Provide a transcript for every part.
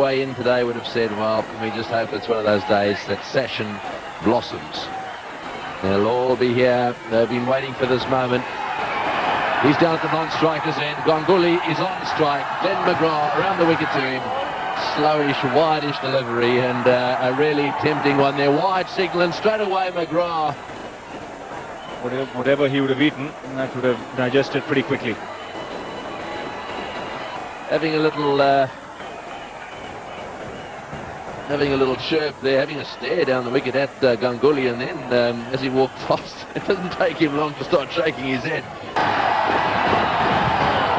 way in today would have said, well, we just hope it's one of those days that Session blossoms. They'll all be here. They've been waiting for this moment. He's down at the non-striker's end. Ganguly is on strike. Glenn McGrath around the wicket to him. Slowish, wide-ish delivery, and a really tempting one there. Wide signal, and straight away McGrath. Whatever he would have eaten, that would have digested pretty quickly. Having a little chirp there, having a stare down the wicket at Ganguly, and then as he walked past, it doesn't take him long to start shaking his head.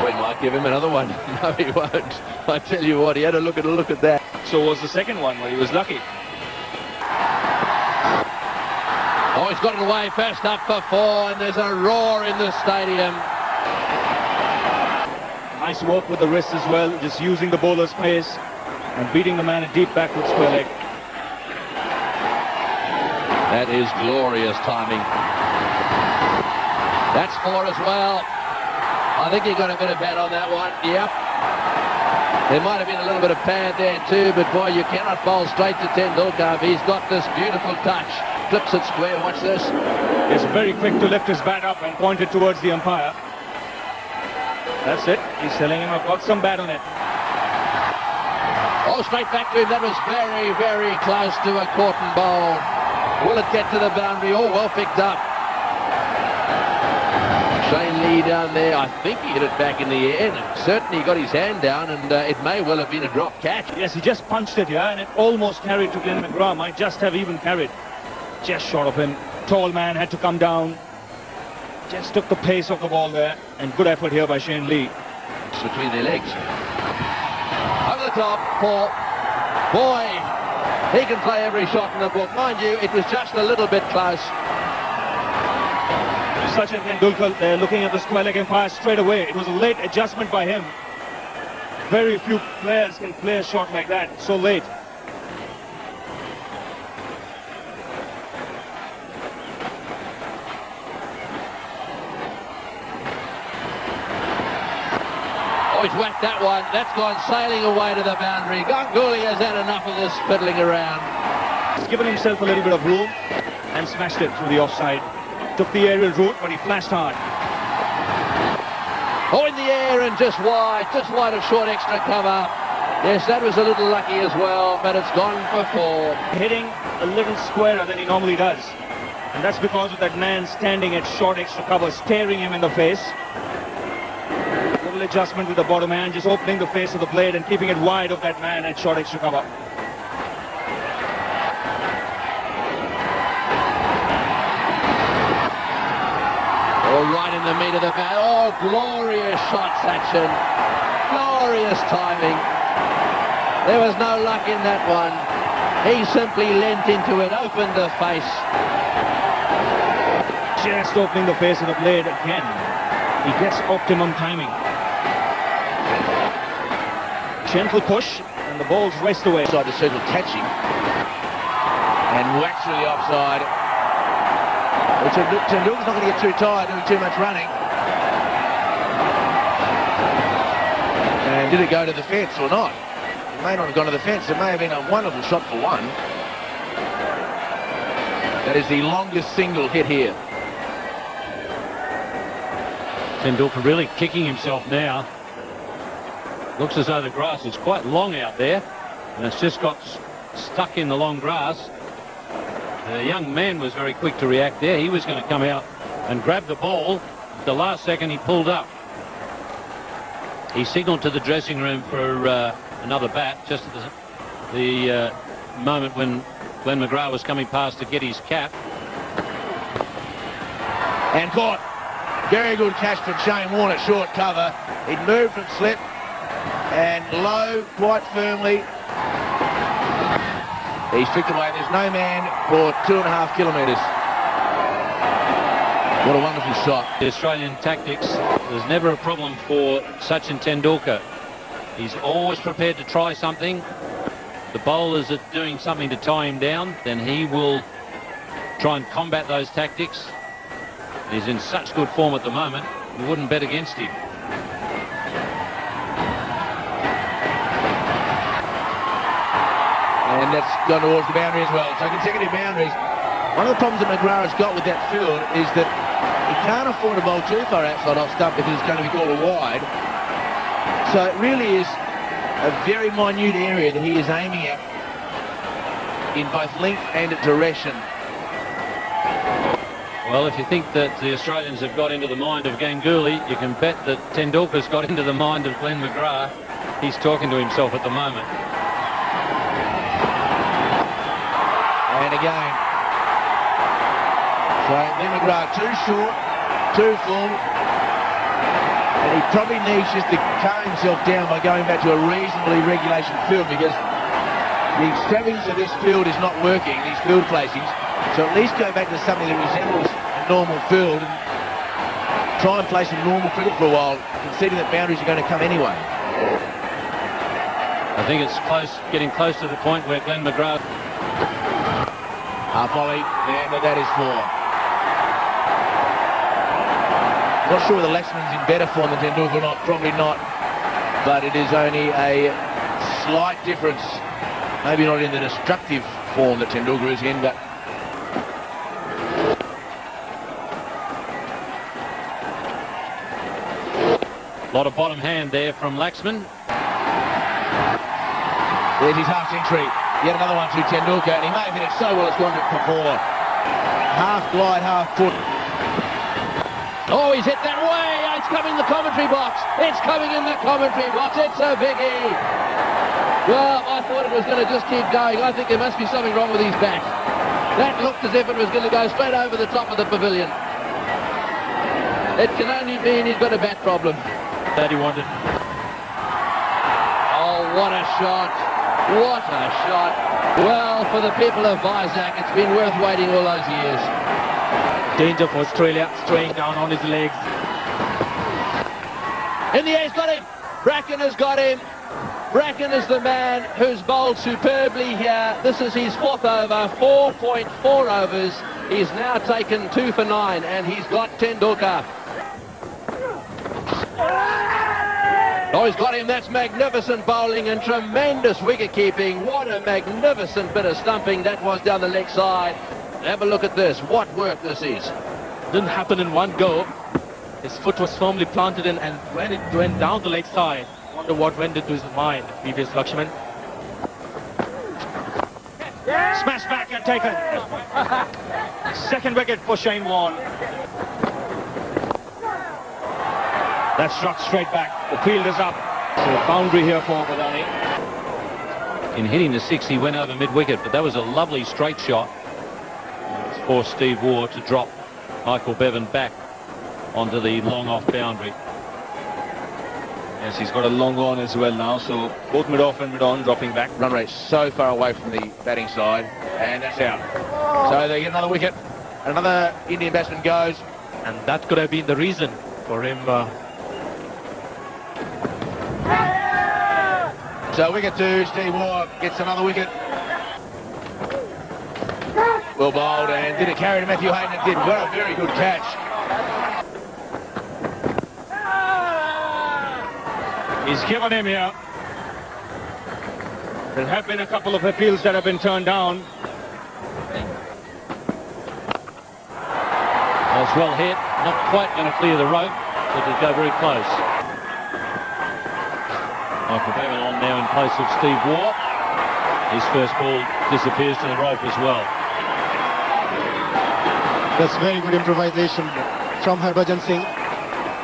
We might give him another one. No, he won't. I tell you what, he had a look at that. So was the second one where he was lucky. Oh, he's got it away, first up for 4, and there's a roar in the stadium. Nice work with the wrist as well, just using the bowler's pace and beating the man a deep backward square leg. That is glorious timing. That's 4 as well. I think he got a bit of bat on that one. Yep. There might have been a little bit of pad there too, but boy, you cannot bowl straight to Tendulkar. He's got this beautiful touch. Flips it square. Watch this. He's very quick to lift his bat up and point it towards the umpire. That's it. He's telling him, I've got some bat on it. Oh, straight back to him. That was very, very close to a Corton bowl. Will it get to the boundary? Oh, well picked up. Shane Lee down there. I think he hit it back in the air. And certainly got his hand down, and it may well have been a drop catch. Yes, he just punched it here, and it almost carried to Glenn McGrath. Might just have even carried. Just short of him. Tall man had to come down. Just took the pace of the ball there, and good effort here by Shane Lee. It's between their legs. Over the top, Paul. Boy, he can play every shot in the book. Mind you, it was just a little bit close. Sachin Tendulkar, they're looking at the square leg umpire straight away. It was a late adjustment by him. Very few players can play a shot like that so late. Oh, he's whacked that one. That's gone sailing away to the boundary. Ganguly has had enough of this fiddling around. He's given himself a little bit of room and smashed it through the offside. Took the aerial route, but he flashed hard. Oh, in the air and just wide of short extra cover. Yes, that was a little lucky as well, but it's gone for 4. Hitting a little squarer than he normally does. And that's because of that man standing at short extra cover, staring him in the face. Little adjustment with the bottom hand, just opening the face of the blade and keeping it wide of that man at short extra cover. Oh, right in the meat of the bat. Oh, glorious shot, Sachin. Glorious timing. There was no luck in that one. He simply leant into it, opened the face. Just opening the face of the blade again. He gets optimum timing. Gentle push, and the ball's raced away. Side to circle, catching. And whacks through the offside. Tendulkar's not going to get too tired doing too much running. And did it go to the fence or not? It may not have gone to the fence. It may have been a wonderful shot for 1. That is the longest single hit here. Tendulkar really kicking himself now. Looks as though the grass is quite long out there, and it's just got stuck in the long grass. The young man was very quick to react there. He was going to come out and grab the ball. At the last second, he pulled up. He signalled to the dressing room for another bat just at the moment when Glenn McGrath was coming past to get his cap. And caught. Very good catch from Shane Warne at short cover. It moved from slip and low quite firmly. He's tricked away. There's no man for 2.5 kilometres. What a wonderful shot. The Australian tactics, there's never a problem for Sachin Tendulkar. He's always prepared to try something. The bowlers are doing something to tie him down, then he will try and combat those tactics. He's in such good form at the moment, you wouldn't bet against him. and that's gone towards the boundary as well. So consecutive boundaries. One of the problems that McGrath has got with that field is that he can't afford to bowl too far outside off stump because it's going to be called a wide. So it really is a very minute area that he is aiming at in both length and direction. Well, if you think that the Australians have got into the mind of Ganguly, you can bet that Tendulkar's got into the mind of Glenn McGrath. He's talking to himself at the moment. And again, so Glenn McGrath too short, too full, and he probably needs just to calm himself down by going back to a reasonably regulation field, because the extravagance of this field is not working, these field placings. So at least go back to something that resembles a normal field and try and play some normal cricket for a while, conceding that boundaries are going to come anyway. I think it's close, getting close to the point where Glenn McGrath... Half volley, and that is four. Not sure whether Laxman's in better form than Tendulkar or not, probably not, but it is only a slight difference. Maybe not in the destructive form that Tendulkar is in, but A lot of bottom hand there from Laxman. there's his half century. Yet another one to Tendulkar, and he may have hit it so well it's gone to before. Half glide, half foot. Oh, he's hit that way. It's coming in the commentary box. It's coming in the commentary box. It's a biggie. Well, I thought it was going to just keep going. I think there must be something wrong with his bat. That looked as if it was going to go straight over the top of the pavilion. It can only mean he's got a bat problem. That he wanted. Oh, what a shot. What a shot. Well, for the people of Vizag, it's been worth waiting all those years. Danger for Australia, straying down on his legs. In the air, he's got him. Bracken has got him. Bracken is the man who's bowled superbly here. This is his fourth over, 4.4 overs. He's now taken 2 for 9, and he's got Tendulkar. Oh, he's got him. That's magnificent bowling and tremendous wicket keeping. What a magnificent bit of stumping that was down the leg side. Have a look at this. What work this is. Didn't happen in one go. His foot was firmly planted in, and when it went down the leg side, I wonder what went into his mind, previous Lakshman. Smash back and taken. Second wicket for Shane Warne. That's struck straight back. The field is up. So boundary here for Badani. In hitting the 6, he went over mid-wicket, but that was a lovely straight shot. It's forced Steve Waugh to drop Michael Bevan back onto the long off boundary. Yes, he's got a long on as well now, so both mid-off and mid-on dropping back. Run rate so far away from the batting side, and that's out. So they get another wicket. Another Indian batsman goes. And that could have been the reason for him. So wicket 2, Steve Waugh gets another wicket. Well bowled, and did it carry to Matthew Hayden? It did. What a very good catch. He's given him here. There have been a couple of appeals that have been turned down. That was well hit. Not quite going to clear the rope, but did go very close. Michael Bevan on now in place of Steve Waugh. His first ball disappears to the rope as well. That's very good improvisation from Harbhajan Singh.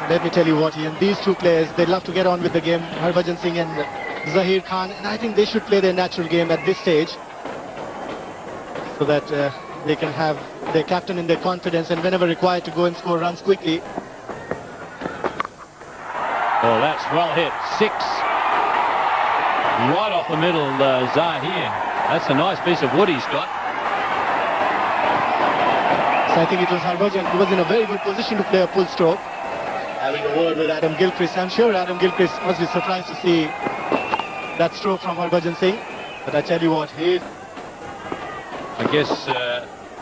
Let me tell you what, Ian, these two players, they love to get on with the game, Harbhajan Singh and Zahir Khan, and I think they should play their natural game at this stage so that they can have their captain in their confidence and whenever required to go and score runs quickly. Oh, that's well hit. 6. Right off the middle, Zahir. That's a nice piece of wood he's got. So I think it was Harbhajan who was in a very good position to play a full stroke. Having a word with Adam Gilchrist, I'm sure Adam Gilchrist must be surprised to see that stroke from Harbhajan Singh. But I tell you what, he... I guess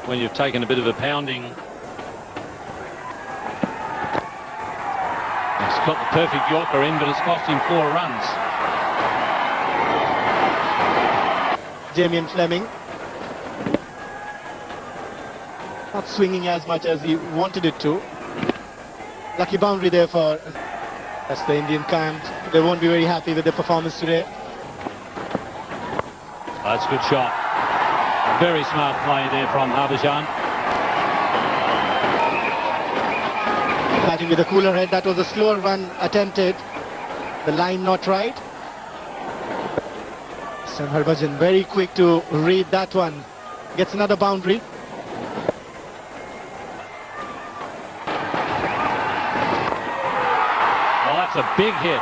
when you've taken a bit of a pounding, he's got the perfect Yorker in, but it's cost him 4 runs. Damien Fleming. Not swinging as much as he wanted it to. Lucky boundary there for... That's the Indian camp. They won't be very happy with their performance today. That's a good shot. Very smart play there from Harbhajan. Batting with a cooler head. That was a slower run attempted. The line not right. Sam Harbhajan very quick to read that one. Gets another boundary. Well, that's a big hit.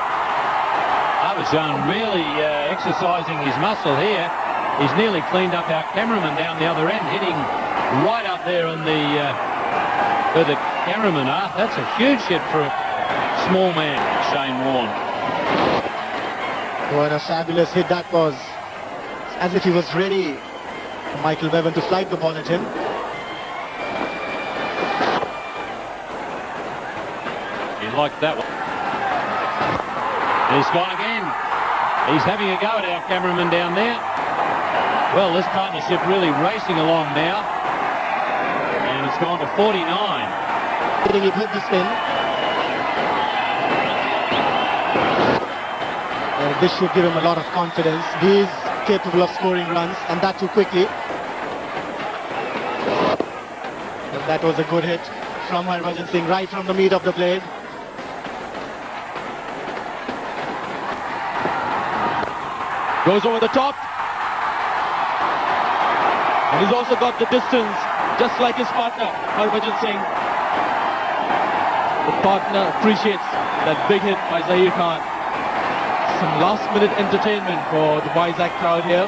Harbhajan really exercising his muscle here. He's nearly cleaned up our cameraman down the other end, hitting right up there on the where the cameramen are. That's a huge hit for a small man, Shane Warne. What a fabulous hit that was. As if he was ready for Michael Bevan to flight the ball at him. He liked that one. He's gone again. He's having a go at our cameraman down there. Well, this partnership really racing along now. And it's gone to 49. Hitting it with the spin. This should give him a lot of confidence. He is capable of scoring runs, and that too quickly. And that was a good hit from Harbhajan Singh, right from the meat of the blade. Goes over the top. And he's also got the distance, just like his partner, Harbhajan Singh. The partner appreciates that big hit by Zaheer Khan. Some last-minute entertainment for the Vizag crowd here.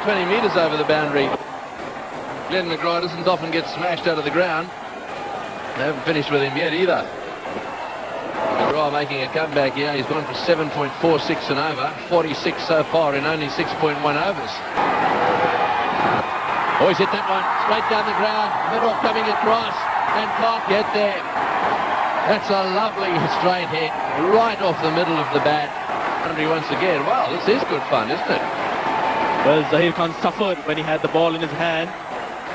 20 metres over the boundary. Glenn McGrath doesn't often get smashed out of the ground. They haven't finished with him yet either. McGrath making a comeback here. He's gone for 7.46 and over. 46 so far in only 6.1 overs. Oh, he's hit that one straight down the ground. Middle coming across and can't get there. That's a lovely straight hit right off the middle of the bat. Once again, well, this is good fun, isn't it? Well, Zaheer Khan suffered when he had the ball in his hand.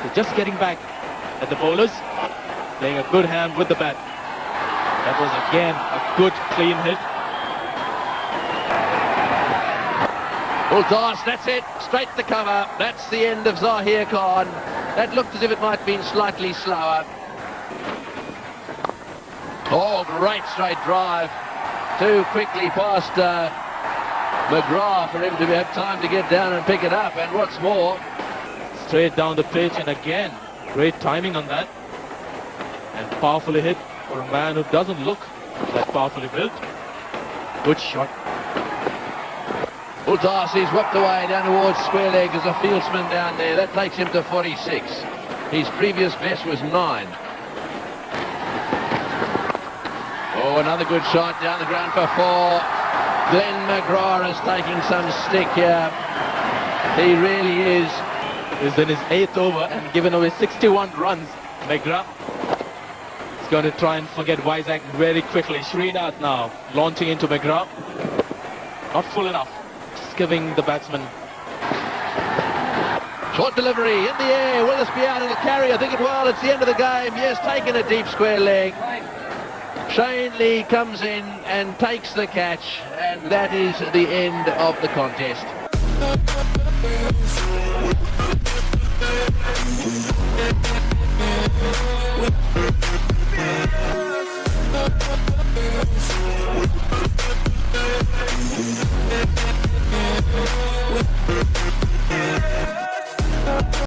So just getting back at the bowlers, playing a good hand with the bat. That was again a good clean hit. Well, Doss, that's it. Straight to cover. That's the end of Zaheer Khan. That looked as if it might have been slightly slower. Oh, great straight drive. Too quickly past McGrath for him to have time to get down and pick it up. And what's more, Straight down the pitch, and again, great timing on that. And powerfully hit for a man who doesn't look that powerfully built. Good shot. well, Darcy's whipped away down towards square leg. There's a fieldsman down there. That takes him to 46. His previous best was 9. Oh, another good shot down the ground for 4. Glenn McGrath is taking some stick here. He really is. He's in his 8th over and given away 61 runs. McGrath is going to try and forget Vizag very quickly. Srinath now launching into McGrath. Not full enough. Just giving the batsman. Short delivery in the air. Will this be out? It'll carry. I think it will. It's the end of the game. Yes, taking a deep square leg. Shane Lee comes in and takes the catch, and that is the end of the contest.